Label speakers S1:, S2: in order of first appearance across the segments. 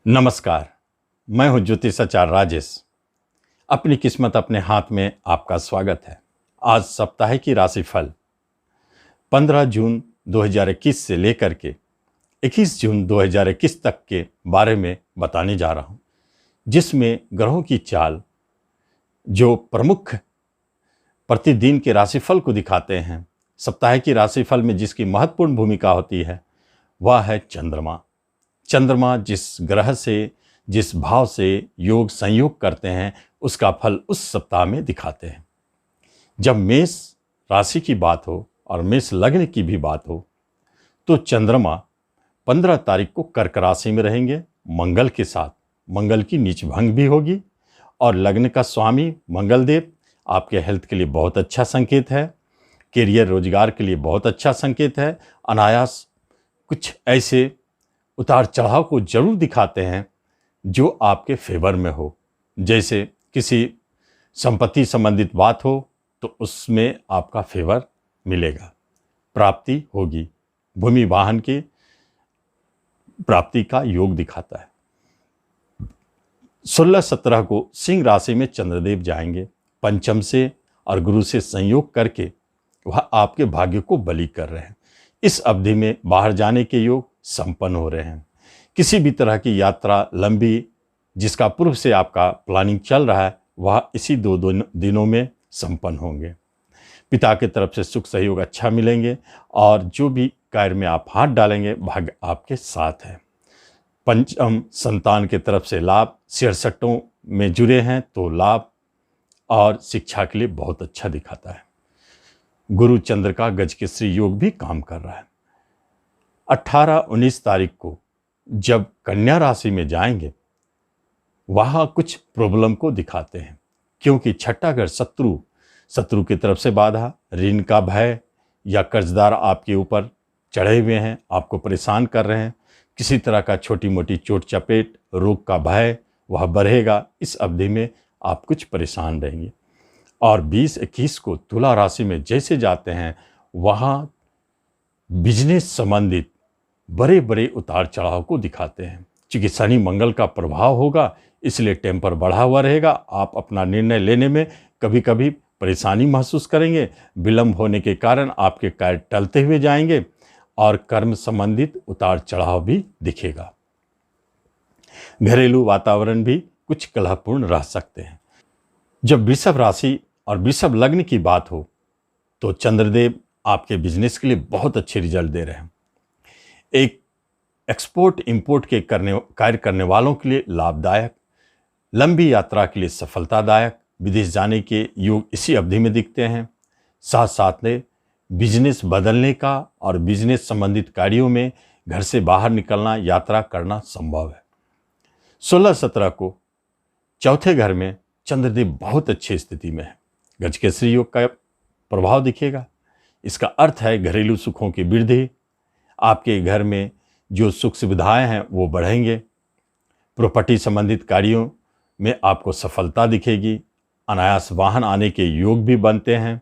S1: नमस्कार। मैं हूं ज्योतिषाचार्य राजेश। अपनी किस्मत अपने हाथ में आपका स्वागत है। आज सप्ताह की राशिफल 15 जून 2021 से लेकर के 21 जून 2021 तक के बारे में बताने जा रहा हूं, जिसमें ग्रहों की चाल जो प्रमुख प्रतिदिन के राशिफल को दिखाते हैं। सप्ताह की राशिफल में जिसकी महत्वपूर्ण भूमिका होती है वह है चंद्रमा। चंद्रमा जिस ग्रह से जिस भाव से योग संयोग करते हैं उसका फल उस सप्ताह में दिखाते हैं। जब मेष राशि की बात हो और मेष लग्न की भी बात हो तो चंद्रमा 15 तारीख को कर्क राशि में रहेंगे मंगल के साथ। मंगल की नीच भंग भी होगी और लग्न का स्वामी मंगल देव आपके हेल्थ के लिए बहुत अच्छा संकेत है। कैरियर रोजगार के लिए बहुत अच्छा संकेत है। अनायास कुछ ऐसे उतार चढ़ाव को जरूर दिखाते हैं जो आपके फेवर में हो। जैसे किसी संपत्ति संबंधित बात हो तो उसमें आपका फेवर मिलेगा, प्राप्ति होगी। भूमि वाहन की प्राप्ति का योग दिखाता है। 16-17 को सिंह राशि में चंद्रदेव जाएंगे पंचम से और गुरु से संयोग करके वह आपके भाग्य को बली कर रहे हैं। इस अवधि में बाहर जाने के योग संपन्न हो रहे हैं। किसी भी तरह की यात्रा लंबी जिसका पूर्व से आपका प्लानिंग चल रहा है वह इसी दो दिनों में संपन्न होंगे। पिता की तरफ से सुख सहयोग अच्छा मिलेंगे और जो भी कार्य में आप हाथ डालेंगे भाग्य आपके साथ है। पंचम संतान की तरफ से लाभ, शेयर सट्टों में जुड़े हैं तो लाभ और शिक्षा के लिए बहुत अच्छा दिखाता है। गुरु चंद्र का गजकेसरी योग भी काम कर रहा है। 18-19 तारीख को जब कन्या राशि में जाएंगे वहां कुछ प्रॉब्लम को दिखाते हैं, क्योंकि छठा घर शत्रु की तरफ से बाधा, ऋण का भय या कर्जदार आपके ऊपर चढ़े हुए हैं, आपको परेशान कर रहे हैं। किसी तरह का छोटी मोटी चोट चपेट, रोग का भय वह बढ़ेगा। इस अवधि में आप कुछ परेशान रहेंगे। और 20-21 को तुला राशि में जैसे जाते हैं वहां बिजनेस संबंधित बड़े बड़े उतार चढ़ाव को दिखाते हैं। क्योंकि शनि मंगल का प्रभाव होगा इसलिए टेम्पर बढ़ा हुआ रहेगा। आप अपना निर्णय लेने में कभी कभी परेशानी महसूस करेंगे। विलंब होने के कारण आपके कार्य टलते हुए जाएंगे और कर्म संबंधित उतार चढ़ाव भी दिखेगा। घरेलू वातावरण भी कुछ कलहपूर्ण रह सकते हैं। जब वृषभ राशि और वृषभ लग्न की बात हो तो चंद्रदेव आपके बिजनेस के लिए बहुत अच्छे रिजल्ट दे रहे हैं। एक एक्सपोर्ट इंपोर्ट के कार्य करने वालों के लिए लाभदायक, लंबी यात्रा के लिए सफलतादायक, विदेश जाने के योग इसी अवधि में दिखते हैं। साथ साथ में बिजनेस बदलने का और बिजनेस संबंधित कार्यों में घर से बाहर निकलना, यात्रा करना संभव है। 16-17 को चौथे घर में चंद्रदेव बहुत अच्छी स्थिति में है। गजकेसरी योग का प्रभाव दिखेगा। इसका अर्थ है घरेलू सुखों की वृद्धि, आपके घर में जो सुख सुविधाएं हैं वो बढ़ेंगे। प्रॉपर्टी संबंधित कार्यों में आपको सफलता दिखेगी। अनायास वाहन आने के योग भी बनते हैं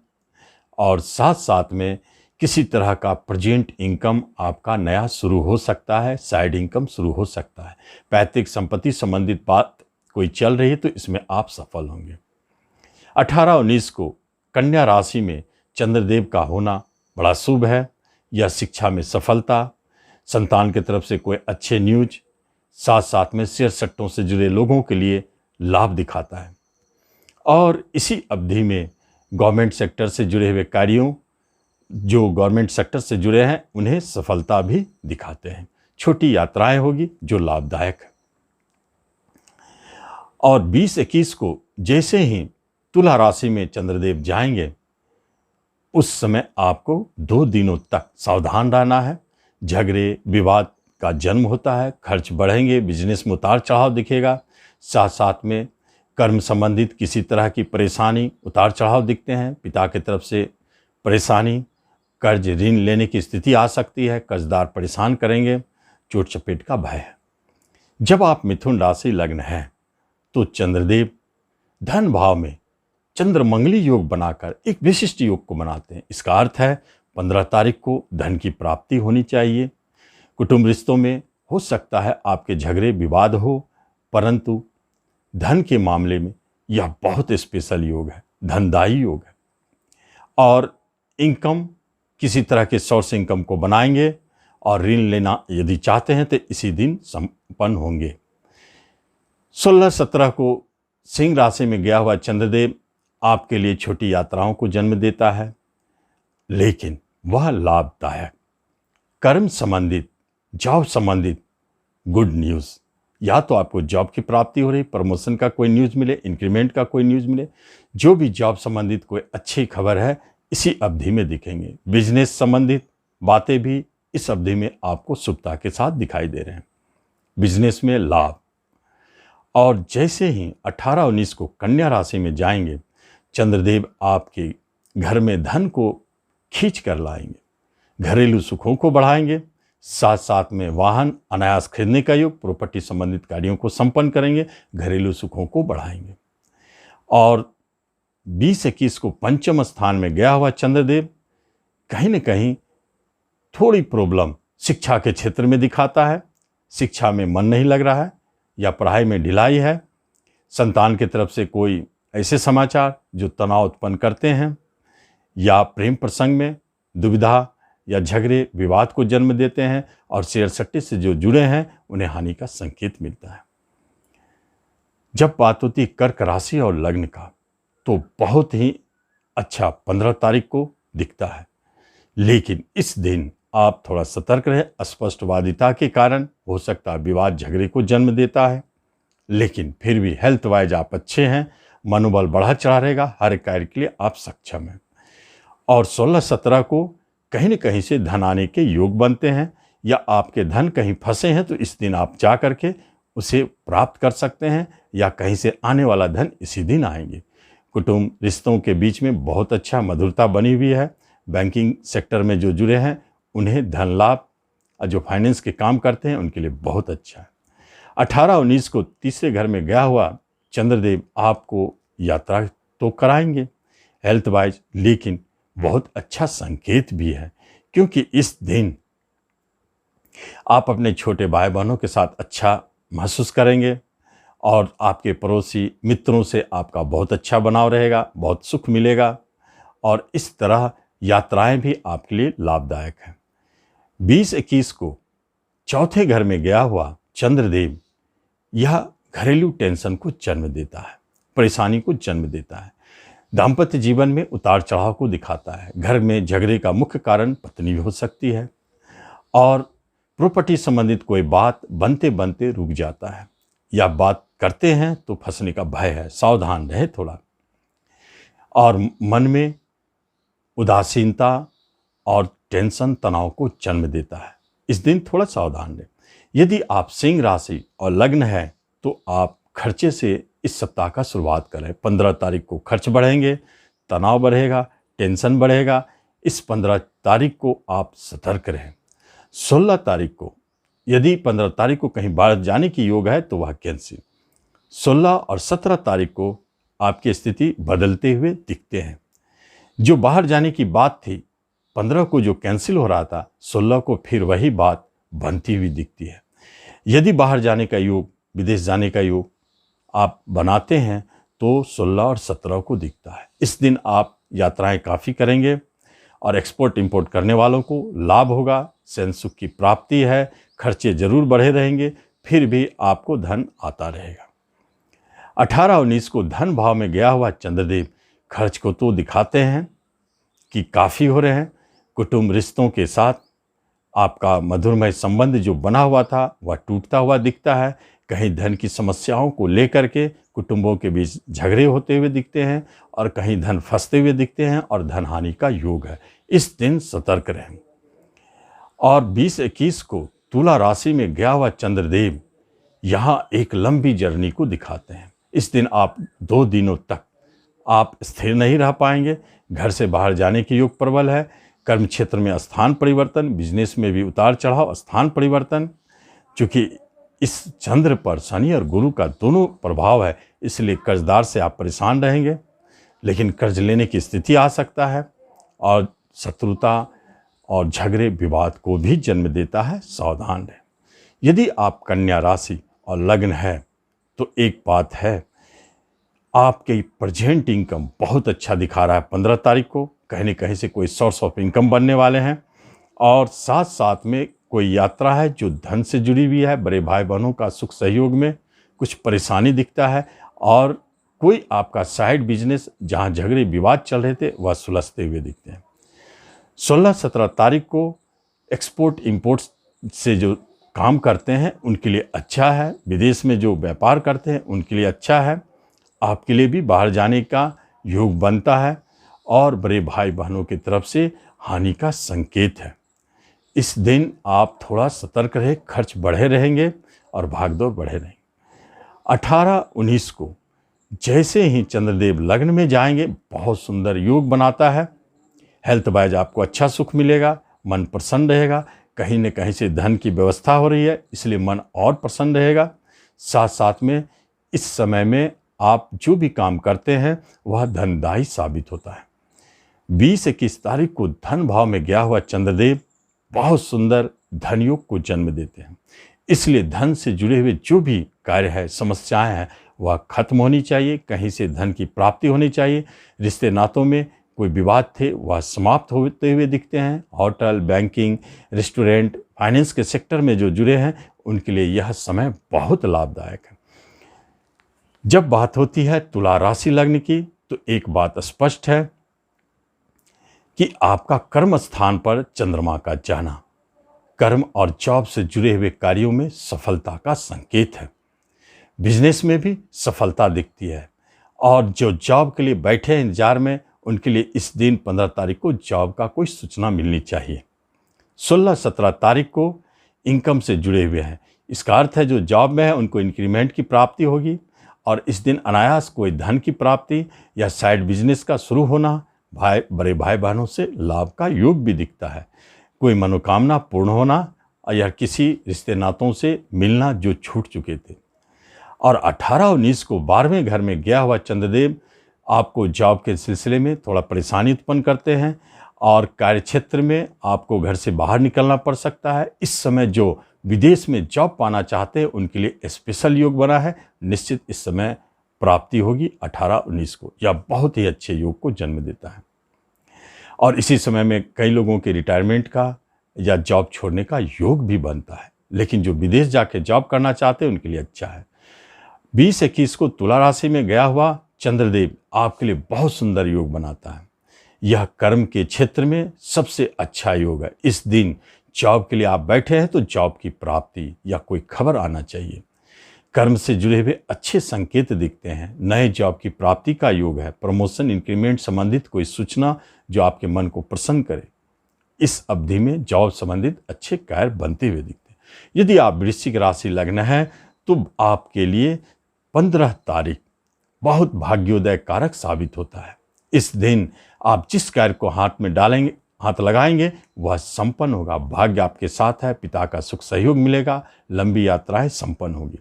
S1: और साथ साथ में किसी तरह का प्रेजेंट इनकम आपका नया शुरू हो सकता है, साइड इनकम शुरू हो सकता है। पैतृक संपत्ति संबंधित बात कोई चल रही है तो इसमें आप सफल होंगे। 18-19 को कन्या राशि में चंद्रदेव का होना बड़ा शुभ है। यह शिक्षा में सफलता, संतान की तरफ से कोई अच्छे न्यूज, साथ साथ में शेयर सट्टों से जुड़े लोगों के लिए लाभ दिखाता है। और इसी अवधि में गवर्नमेंट सेक्टर से जुड़े हुए कार्यों, जो गवर्नमेंट सेक्टर से जुड़े हैं उन्हें सफलता भी दिखाते हैं। छोटी यात्राएं होगी जो लाभदायक है। और 20-21 को जैसे ही तुला राशि में चंद्रदेव जाएंगे उस समय आपको 2 दिनों तक सावधान रहना है। झगड़े विवाद का जन्म होता है, खर्च बढ़ेंगे, बिजनेस में उतार चढ़ाव दिखेगा। साथ साथ में कर्म संबंधित किसी तरह की परेशानी, उतार चढ़ाव दिखते हैं। पिता की तरफ से परेशानी, कर्ज ऋण लेने की स्थिति आ सकती है, कर्जदार परेशान करेंगे, चोट चपेट का भय है। जब आप मिथुन राशि लग्न है तो चंद्रदेव धन भाव में चंद्रमंगली योग बनाकर एक विशिष्ट योग को बनाते हैं। इसका अर्थ है 15 तारीख को धन की प्राप्ति होनी चाहिए। कुटुंब रिश्तों में हो सकता है आपके झगड़े विवाद हो, परंतु धन के मामले में यह बहुत स्पेशल योग है, धनदायी योग है। और इनकम, किसी तरह के सोर्स इनकम को बनाएंगे और ऋण लेना यदि चाहते हैं तो इसी दिन संपन्न होंगे। 16-17 को सिंह राशि में गया हुआ चंद्रदेव आपके लिए छोटी यात्राओं को जन्म देता है, लेकिन वह लाभदायक, कर्म संबंधित, जॉब संबंधित गुड न्यूज़, या तो आपको जॉब की प्राप्ति हो रही, प्रमोशन का कोई न्यूज़ मिले, इंक्रीमेंट का कोई न्यूज़ मिले, जो भी जॉब संबंधित कोई अच्छी खबर है इसी अवधि में दिखेंगे। बिजनेस संबंधित बातें भी इस अवधि में आपको शुभता के साथ दिखाई दे रहे हैं। बिजनेस में लाभ। और जैसे ही 18-19 को कन्या राशि में जाएंगे, चंद्रदेव आपके घर में धन को खींच कर लाएंगे, घरेलू सुखों को बढ़ाएंगे, साथ साथ में वाहन अनायास खरीदने का योग, प्रॉपर्टी संबंधित कार्यों को संपन्न करेंगे, घरेलू सुखों को बढ़ाएंगे। और 20-21 को पंचम स्थान में गया हुआ चंद्रदेव कहीं न कहीं थोड़ी प्रॉब्लम शिक्षा के क्षेत्र में दिखाता है। शिक्षा में मन नहीं लग रहा है या पढ़ाई में ढिलाई है, संतान की तरफ से कोई ऐसे समाचार जो तनाव उत्पन्न करते हैं, या प्रेम प्रसंग में दुविधा या झगड़े विवाद को जन्म देते हैं, और शेयर सट्टे से जो जुड़े हैं उन्हें हानि का संकेत मिलता है। जब बात होती है कर्क राशि और लग्न का, तो बहुत ही अच्छा 15 तारीख को दिखता है, लेकिन इस दिन आप थोड़ा सतर्क रहे। अस्पष्टवादिता के कारण हो सकता है विवाद झगड़े को जन्म देता है, लेकिन फिर भी हेल्थ वाइज आप अच्छे हैं, मनोबल बढ़ा चढ़ा रहेगा, हर कार्य के लिए आप सक्षम हैं। और 16-17 को कहीं न कहीं से धन आने के योग बनते हैं, या आपके धन कहीं फंसे हैं तो इस दिन आप जा करके उसे प्राप्त कर सकते हैं, या कहीं से आने वाला धन इसी दिन आएंगे। कुटुंब रिश्तों के बीच में बहुत अच्छा मधुरता बनी हुई है। बैंकिंग सेक्टर में जो जुड़े हैं उन्हें धन लाभ, जो फाइनेंस के काम करते हैं उनके लिए बहुत अच्छा है। 18-19 को तीसरे घर में गया हुआ चंद्रदेव आपको यात्रा तो कराएंगे हेल्थ वाइज, लेकिन बहुत अच्छा संकेत भी है, क्योंकि इस दिन आप अपने छोटे भाई बहनों के साथ अच्छा महसूस करेंगे, और आपके पड़ोसी मित्रों से आपका बहुत अच्छा बनाव रहेगा, बहुत सुख मिलेगा, और इस तरह यात्राएं भी आपके लिए लाभदायक हैं। 20-21 को चौथे घर में गया हुआ चंद्रदेव यह घरेलू टेंशन को जन्म देता है, परेशानी को जन्म देता है, दाम्पत्य जीवन में उतार चढ़ाव को दिखाता है। घर में झगड़े का मुख्य कारण पत्नी भी हो सकती है, और प्रॉपर्टी संबंधित कोई बात बनते बनते रुक जाता है, या बात करते हैं तो फंसने का भय है, सावधान रहे थोड़ा। और मन में उदासीनता और टेंशन तनाव को जन्म देता है, इस दिन थोड़ा सावधान रहे। यदि आप सिंह राशि और लग्न है तो आप खर्चे से इस सप्ताह का शुरुआत करें। 15 तारीख को खर्च बढ़ेंगे, तनाव बढ़ेगा, टेंशन बढ़ेगा। इस 15 तारीख को आप सतर्क रहें। 16 तारीख को यदि 15 तारीख को कहीं बाहर जाने की योग है तो वह कैंसिल। 16 और 17 तारीख को आपकी स्थिति बदलते हुए दिखते हैं। जो बाहर जाने की बात थी 15 को जो कैंसिल हो रहा था, 16 को फिर वही बात बनती हुई दिखती है। यदि बाहर जाने का योग, विदेश जाने का योग आप बनाते हैं तो 16 और 17 को दिखता है। इस दिन आप यात्राएं काफ़ी करेंगे, और एक्सपोर्ट इंपोर्ट करने वालों को लाभ होगा, सेन सुख की प्राप्ति है, खर्चे जरूर बढ़े रहेंगे, फिर भी आपको धन आता रहेगा। 18-19 को धन भाव में गया हुआ चंद्रदेव खर्च को तो दिखाते हैं कि काफ़ी हो रहे हैं। कुटुंब रिश्तों के साथ आपका मधुरमय संबंध जो बना हुआ था वह टूटता हुआ दिखता है। कहीं धन की समस्याओं को लेकर के कुटुंबों के बीच झगड़े होते हुए दिखते हैं, और कहीं धन फंसते हुए दिखते हैं, और धन हानि का योग है। इस दिन सतर्क रहें। और 20-21 को तुला राशि में गया हुआ चंद्रदेव यहाँ एक लंबी जर्नी को दिखाते हैं। इस दिन आप 2 दिनों तक आप स्थिर नहीं रह पाएंगे। घर से बाहर जाने के योग प्रबल है। कर्म क्षेत्र में स्थान परिवर्तन, बिजनेस में भी उतार चढ़ाव, स्थान परिवर्तन। चूँकि इस चंद्र पर शनि और गुरु का दोनों प्रभाव है, इसलिए कर्जदार से आप परेशान रहेंगे, लेकिन कर्ज लेने की स्थिति आ सकता है, और शत्रुता और झगड़े विवाद को भी जन्म देता है, सावधान रहें। यदि आप कन्या राशि और लग्न है तो एक बात है, आपके प्रेजेंट इनकम बहुत अच्छा दिखा रहा है। 15 तारीख को कहीं न कहीं से कोई सोर्स ऑफ इनकम बनने वाले हैं और साथ साथ में कोई यात्रा है जो धन से जुड़ी हुई है। बड़े भाई बहनों का सुख सहयोग में कुछ परेशानी दिखता है और कोई आपका साइड बिजनेस जहां झगड़े विवाद चल रहे थे वह सुलझते हुए दिखते हैं। 16-17 तारीख को एक्सपोर्ट इंपोर्ट से जो काम करते हैं उनके लिए अच्छा है। विदेश में जो व्यापार करते हैं उनके लिए अच्छा है। आपके लिए भी बाहर जाने का योग बनता है और बड़े भाई बहनों की तरफ से हानि का संकेत है। इस दिन आप थोड़ा सतर्क रहे, खर्च बढ़े रहेंगे और भागदौड़ बढ़े रहेंगे। 18-19 को जैसे ही चंद्रदेव लग्न में जाएंगे बहुत सुंदर योग बनाता है। हेल्थ वाइज आपको अच्छा सुख मिलेगा, मन प्रसन्न रहेगा। कहीं न कहीं से धन की व्यवस्था हो रही है इसलिए मन और प्रसन्न रहेगा। साथ साथ में इस समय में आप जो भी काम करते हैं वह धनदायी साबित होता है। 20-21 तारीख को धन भाव में गया हुआ चंद्रदेव बहुत सुंदर धन योग को जन्म देते हैं। इसलिए धन से जुड़े हुए जो भी कार्य है, समस्याएं हैं, वह खत्म होनी चाहिए। कहीं से धन की प्राप्ति होनी चाहिए। रिश्ते नातों में कोई विवाद थे वह समाप्त होते हुए दिखते हैं। होटल, बैंकिंग, रेस्टोरेंट, फाइनेंस के सेक्टर में जो जुड़े हैं उनके लिए यह समय बहुत लाभदायक है। जब बात होती है तुला राशि लग्न की तो एक बात स्पष्ट है कि आपका कर्म स्थान पर चंद्रमा का जाना कर्म और जॉब से जुड़े हुए कार्यों में सफलता का संकेत है। बिजनेस में भी सफलता दिखती है और जो जॉब के लिए बैठे हैं इंतजार में उनके लिए इस दिन 15 तारीख को जॉब का कोई सूचना मिलनी चाहिए। 16-17 तारीख को इनकम से जुड़े हुए हैं। इसका अर्थ है जो जॉब में है उनको इंक्रीमेंट की प्राप्ति होगी और इस दिन अनायास कोई धन की प्राप्ति या साइड बिजनेस का शुरू होना, बड़े भाई बहनों से लाभ का योग भी दिखता है। कोई मनोकामना पूर्ण होना या किसी रिश्ते नातों से मिलना जो छूट चुके थे। और 18-19 को 12वें घर में गया हुआ चंद्रदेव आपको जॉब के सिलसिले में थोड़ा परेशानी उत्पन्न करते हैं और कार्यक्षेत्र में आपको घर से बाहर निकलना पड़ सकता है। इस समय जो विदेश में जॉब पाना चाहते हैं उनके लिए स्पेशल योग बना है। निश्चित इस समय प्राप्ति होगी 18-19 को, या बहुत ही अच्छे योग को जन्म देता है। और इसी समय में कई लोगों के रिटायरमेंट का या जॉब छोड़ने का योग भी बनता है। लेकिन जो विदेश जाके जॉब करना चाहते हैं उनके लिए अच्छा है। 20-21 को तुला राशि में गया हुआ चंद्रदेव आपके लिए बहुत सुंदर योग बनाता है। यह कर्म के क्षेत्र में सबसे अच्छा योग है। इस दिन जॉब के लिए आप बैठे हैं तो जॉब की प्राप्ति या कोई खबर आना चाहिए। कर्म से जुड़े हुए अच्छे संकेत दिखते हैं। नए जॉब की प्राप्ति का योग है। प्रमोशन, इंक्रीमेंट संबंधित कोई सूचना जो आपके मन को प्रसन्न करे। इस अवधि में जॉब संबंधित अच्छे कार्य बनते हुए दिखते हैं। यदि आप वृश्चिक राशि लग्न है तो आपके लिए 15 तारीख बहुत भाग्योदय कारक साबित होता है। इस दिन आप जिस कार्य को हाथ लगाएंगे वह संपन्न होगा। भाग्य आपके साथ है। पिता का सुख सहयोग मिलेगा। लंबी यात्राएं संपन्न होगी।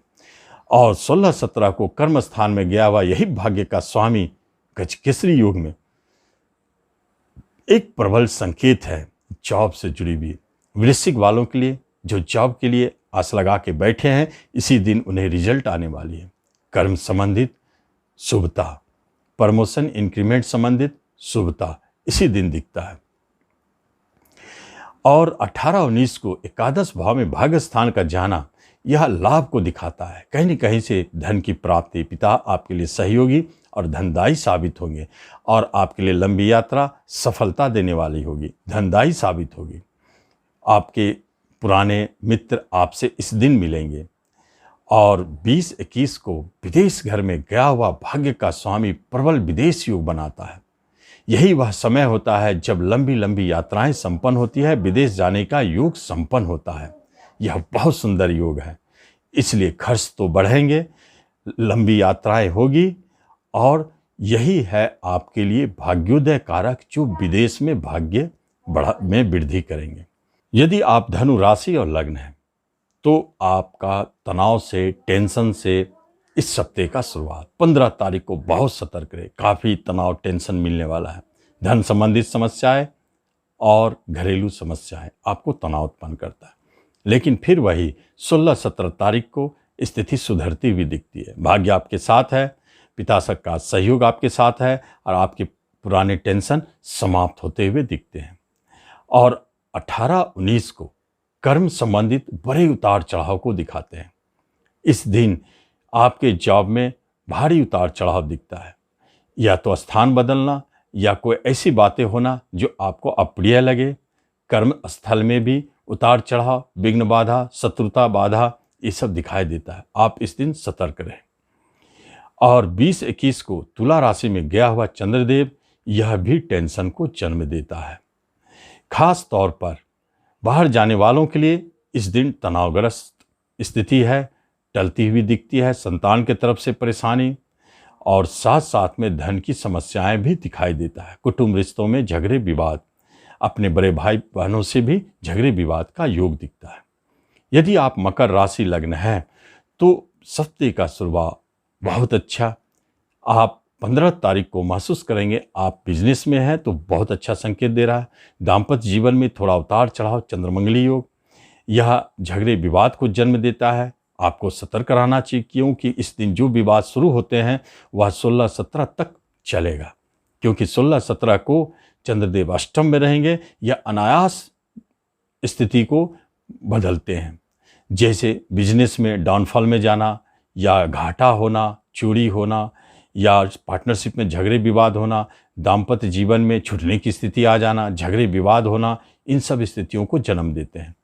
S1: और 16-17 को कर्म स्थान में गया हुआ यही भाग्य का स्वामी गजकेसरी योग में एक प्रबल संकेत है जॉब से जुड़ी हुई। वृश्चिक वालों के लिए जो जॉब के लिए आस लगा के बैठे हैं इसी दिन उन्हें रिजल्ट आने वाली है। कर्म संबंधित शुभता, प्रमोशन, इंक्रीमेंट संबंधित शुभता इसी दिन दिखता है। और 18-19 को एकादश भाव में भाग्य स्थान का जाना यह लाभ को दिखाता है। कहीं न कहीं से धन की प्राप्ति, पिता आपके लिए सहयोगी और धनदायी साबित होंगे और आपके लिए लंबी यात्रा सफलता देने वाली होगी, धनदायी साबित होगी। आपके पुराने मित्र आपसे इस दिन मिलेंगे। और 20-21 को विदेश घर में गया हुआ भाग्य का स्वामी प्रबल विदेश योग बनाता है। यही वह समय होता है जब लंबी लंबी यात्राएं संपन्न होती है। विदेश जाने का योग संपन्न होता है। यह बहुत सुंदर योग है। इसलिए खर्च तो बढ़ेंगे, लंबी यात्राएं होगी और यही है आपके लिए भाग्योदय कारक जो विदेश में भाग्य में वृद्धि करेंगे। यदि आप धनु राशि और लग्न हैं तो आपका तनाव से, टेंशन से इस सप्ताह का शुरुआत 15 तारीख को बहुत सतर्क रहे। काफ़ी तनाव, टेंशन मिलने वाला है। धन संबंधित समस्याएं और घरेलू समस्याएं आपको तनाव उत्पन्न करता है। लेकिन फिर वही 16-17 तारीख को स्थिति सुधरती हुई दिखती है। भाग्य आपके साथ है, पिता का सहयोग आपके साथ है और आपके पुराने टेंशन समाप्त होते हुए दिखते हैं। और 18-19 को कर्म संबंधित बड़े उतार चढ़ाव को दिखाते हैं। इस दिन आपके जॉब में भारी उतार चढ़ाव दिखता है, या तो स्थान बदलना या कोई ऐसी बातें होना जो आपको अप्रिय लगे। कर्म स्थल में भी उतार चढ़ाव, विघ्न बाधा, शत्रुता बाधा, ये सब दिखाई देता है। आप इस दिन सतर्क रहें। और 20-21 को तुला राशि में गया हुआ चंद्रदेव, यह भी टेंशन को जन्म देता है। खास तौर पर बाहर जाने वालों के लिए इस दिन तनावग्रस्त स्थिति है, टलती हुई दिखती है। संतान की तरफ से परेशानी और साथ साथ में धन की समस्याएं भी दिखाई देता है। कुटुंब रिश्तों में झगड़े विवाद, अपने बड़े भाई बहनों से भी झगड़े विवाद का योग दिखता है। यदि आप मकर राशि लग्न है तो सप्ताह का शुरुआत बहुत अच्छा। आप 15 तारीख को महसूस करेंगे। आप बिजनेस में हैं तो बहुत अच्छा संकेत दे रहा है। दाम्पत्य जीवन में थोड़ा उतार चढ़ाव, चंद्रमंगली योग, यह झगड़े विवाद को जन्म देता है। आपको सतर्क रहना चाहिए, क्योंकि इस दिन जो विवाद शुरू होते हैं वह 16-17 तक चलेगा, क्योंकि 16-17 को चंद्रदेव अष्टम में रहेंगे। या अनायास स्थिति को बदलते हैं, जैसे बिजनेस में डाउनफॉल में जाना, या घाटा होना, चोरी होना, या पार्टनरशिप में झगड़े विवाद होना, दाम्पत्य जीवन में छूटने की स्थिति आ जाना, झगड़े विवाद होना, इन सब स्थितियों को जन्म देते हैं।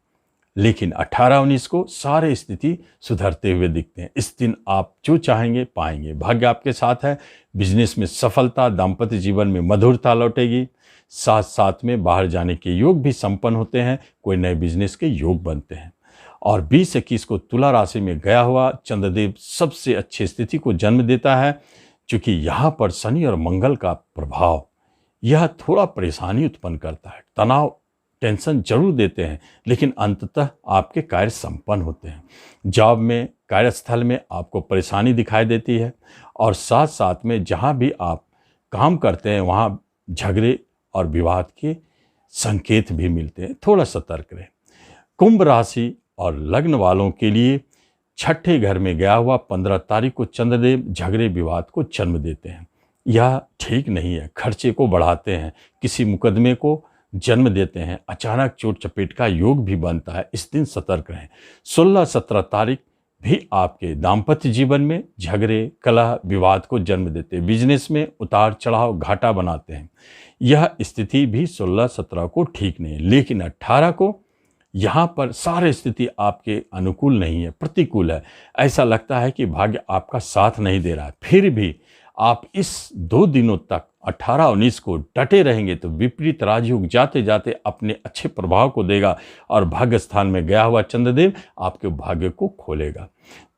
S1: लेकिन 18-19 को सारे स्थिति सुधरते हुए दिखते हैं। इस दिन आप जो चाहेंगे पाएंगे। भाग्य आपके साथ है। बिजनेस में सफलता, दाम्पत्य जीवन में मधुरता लौटेगी। साथ साथ में बाहर जाने के योग भी संपन्न होते हैं, कोई नए बिजनेस के योग बनते हैं। और 20-21 को तुला राशि में गया हुआ चंद्रदेव सबसे अच्छी स्थिति को जन्म देता है। क्योंकि यहाँ पर शनि और मंगल का प्रभाव यह थोड़ा परेशानी उत्पन्न करता है, तनाव, टेंशन जरूर देते हैं, लेकिन अंततः आपके कार्य संपन्न होते हैं। जॉब में, कार्यस्थल में आपको परेशानी दिखाई देती है, और साथ साथ में जहाँ भी आप काम करते हैं वहाँ झगड़े और विवाद के संकेत भी मिलते हैं। थोड़ा सतर्क रहें। कुंभ राशि और लग्न वालों के लिए छठे घर में गया हुआ 15 तारीख को चंद्रदेव झगड़े विवाद को जन्म देते हैं। यह ठीक नहीं है, खर्चे को बढ़ाते हैं, किसी मुकदमे को जन्म देते हैं, अचानक चोट चपेट का योग भी बनता है। इस दिन सतर्क रहें। 16-17 तारीख भी आपके दाम्पत्य जीवन में झगड़े, कलह, विवाद को जन्म देते हैं। बिजनेस में उतार चढ़ाव, घाटा बनाते हैं। यह स्थिति भी 16-17 को ठीक नहीं है, लेकिन 18 को यहाँ पर सारे स्थिति आपके अनुकूल नहीं है, प्रतिकूल है। ऐसा लगता है कि भाग्य आपका साथ नहीं दे रहा है। फिर भी आप इस 2 दिनों तक 18-19 को डटे रहेंगे तो विपरीत राजयोग जाते जाते अपने अच्छे प्रभाव को देगा, और भाग्य स्थान में गया हुआ चंद्रदेव आपके भाग्य को खोलेगा।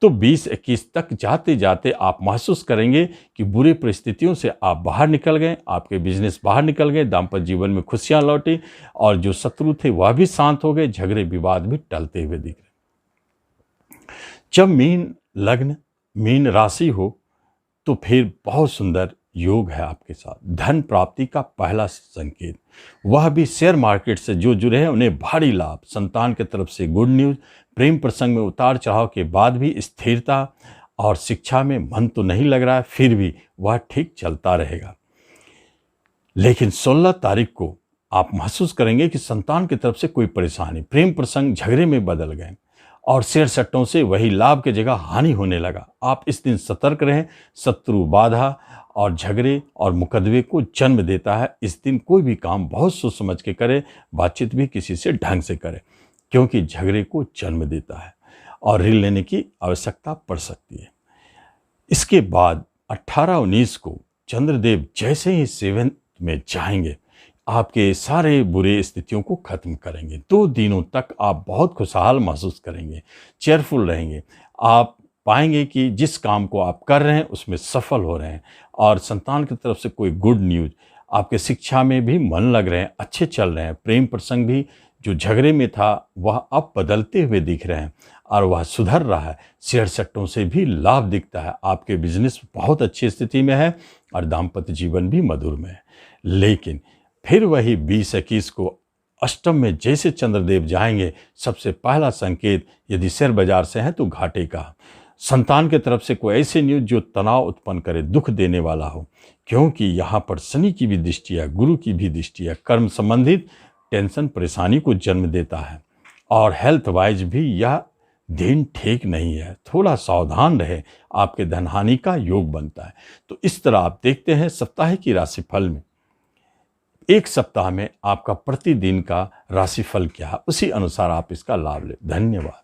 S1: तो 20-21 तक जाते जाते आप महसूस करेंगे कि बुरी परिस्थितियों से आप बाहर निकल गए, आपके बिजनेस बाहर निकल गए, दाम्पत्य जीवन में खुशियां लौटी, और जो शत्रु थे वह भी शांत हो गए, झगड़े विवाद भी टलते हुए दिख रहे। जब मीन लग्न, मीन राशि हो तो फिर बहुत सुंदर योग है आपके साथ। धन प्राप्ति का पहला संकेत, वह भी शेयर मार्केट से जो जुड़े हैं उन्हें भारी लाभ, संतान की तरफ से गुड न्यूज, प्रेम प्रसंग में उतार चढ़ाव के बाद भी स्थिरता, और शिक्षा में मन तो नहीं लग रहा है, फिर भी वह ठीक चलता रहेगा। लेकिन 16 तारीख को आप महसूस करेंगे कि संतान की तरफ से कोई परेशानी, प्रेम प्रसंग झगड़े में बदल गए, और शेयर सट्टों से वही लाभ की जगह हानि होने लगा। आप इस दिन सतर्क रहें। शत्रु, बाधा और झगड़े और मुकदमे को जन्म देता है। इस दिन कोई भी काम बहुत सोच समझ के करे, बातचीत भी किसी से ढंग से करे, क्योंकि झगड़े को जन्म देता है और ऋण लेने की आवश्यकता पड़ सकती है। इसके बाद 18-19 को चंद्रदेव जैसे ही 7th में जाएंगे, आपके सारे बुरे स्थितियों को खत्म करेंगे। 2 दिनों तक आप बहुत खुशहाल महसूस करेंगे, चेयरफुल रहेंगे। आप पाएंगे कि जिस काम को आप कर रहे हैं उसमें सफल हो रहे हैं, और संतान की तरफ से कोई गुड न्यूज, आपके शिक्षा में भी मन लग रहे हैं, अच्छे चल रहे हैं। प्रेम प्रसंग भी जो झगड़े में था वह अब बदलते हुए दिख रहे हैं और वह सुधर रहा है। शेयर सट्टों से भी लाभ दिखता है। आपके बिजनेस बहुत अच्छी स्थिति में है और दाम्पत्य जीवन भी मधुर में है। लेकिन फिर वही 20-21 को अष्टम में जैसे चंद्रदेव जाएंगे, सबसे पहला संकेत यदि शेयर बाजार से है तो घाटे का। संतान के तरफ से कोई ऐसी न्यूज जो तनाव उत्पन्न करे, दुख देने वाला हो, क्योंकि यहाँ पर शनि की भी दृष्टि है, गुरु की भी दृष्टि है, कर्म संबंधित टेंशन परेशानी को जन्म देता है। और हेल्थ वाइज भी यह दिन ठीक नहीं है, थोड़ा सावधान रहे, आपके धनहानि का योग बनता है। तो इस तरह आप देखते हैं सप्ताह की राशिफल में, एक सप्ताह में आपका प्रतिदिन का राशिफल क्या है, उसी अनुसार आप इसका लाभ लें। धन्यवाद।